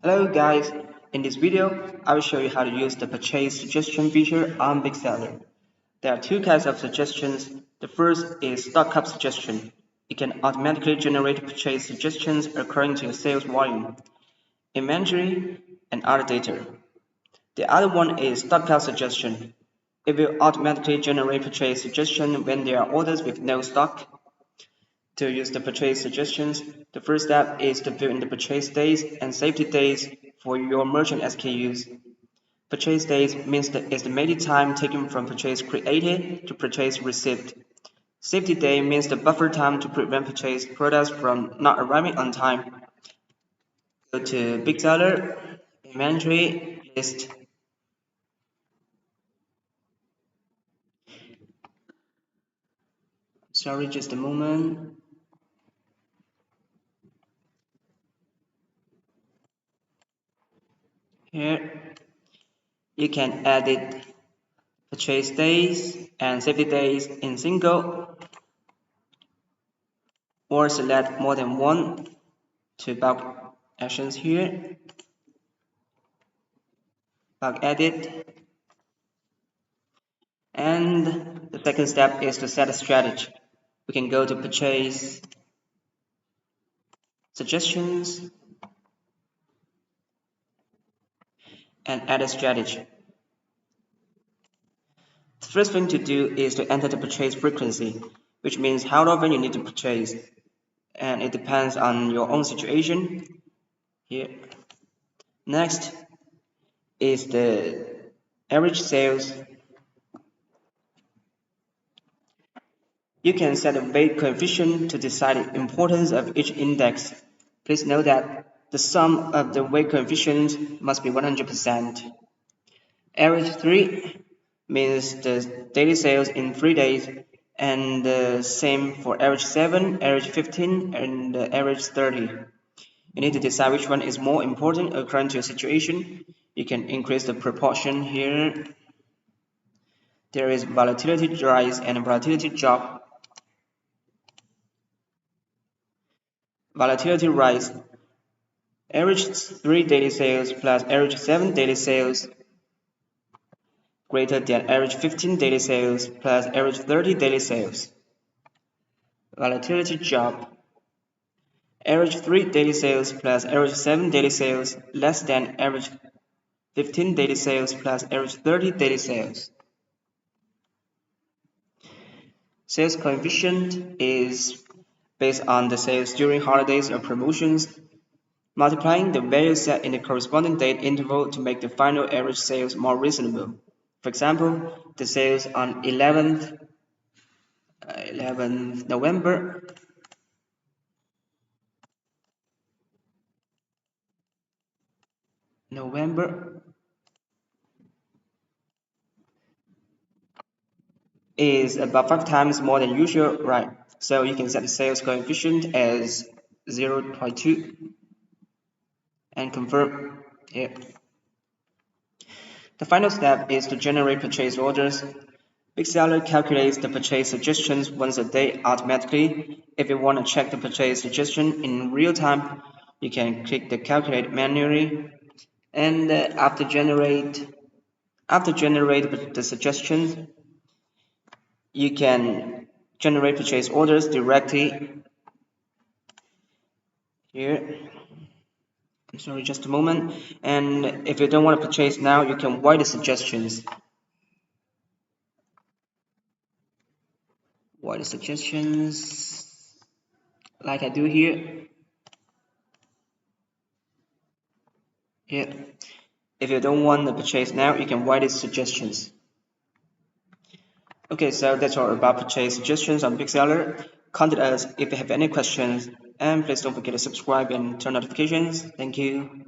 Hello guys, in this video, I will show you how to use the purchase suggestion feature on Bigseller. There are two kinds of suggestions. The first is stock up suggestion. It can automatically generate purchase suggestions according to your sales volume, inventory, and other data. The other one is stock out suggestion. It will automatically generate purchase suggestion when there are orders with no stock. To use the purchase suggestions, the first step is to fill in the purchase days and safety days for your merchant SKUs. Purchase days means the estimated time taken from purchase created to purchase received. Safety day means the buffer time to prevent purchased products from not arriving on time. Go to Bigseller, inventory, list. Sorry, just a moment. Here, you can edit purchase days and safety days in single, or select more than one to bulk actions here. Bulk edit. And the second step is to set a strategy. We can go to purchase suggestions and add a strategy. The first thing to do is to enter the purchase frequency, which means how often you need to purchase, and it depends on your own situation here. Next is the average sales. You can set a weight coefficient to decide the importance of each index. Please note that the sum of the weight coefficients must be 100%. Average 3 means the daily sales in 3 days, and the same for average 7, average 15, and average 30. You need to decide which one is more important according to your situation. You can increase the proportion here. There is volatility rise and volatility drop. Volatility rise. Average 3 daily sales plus average 7 daily sales greater than average 15 daily sales plus average 30 daily sales. Volatility drop. Average 3 daily sales plus average 7 daily sales less than average 15 daily sales plus average 30 daily sales. Sales coefficient is based on the sales during holidays or promotions, multiplying the value set in the corresponding date interval to make the final average sales more reasonable. For example, the sales on 11th November is about 5 times more than usual, right? So you can set the sales coefficient as 0.2 and confirm here. The final step is to generate purchase orders. Bigseller calculates the purchase suggestions once a day automatically. If you want to check the purchase suggestion in real time, you can click the calculate manually, and after generate the suggestions, you can generate purchase orders directly here. I'm sorry, just a moment. And if you don't want to purchase now, you can void the suggestions. Void the suggestions like I do here. Here. If you don't want to purchase now, you can void the suggestions. Okay, so that's all about purchase suggestions on Bigseller. Contact us if you have any questions, and please don't forget to subscribe and turn notifications. Thank you.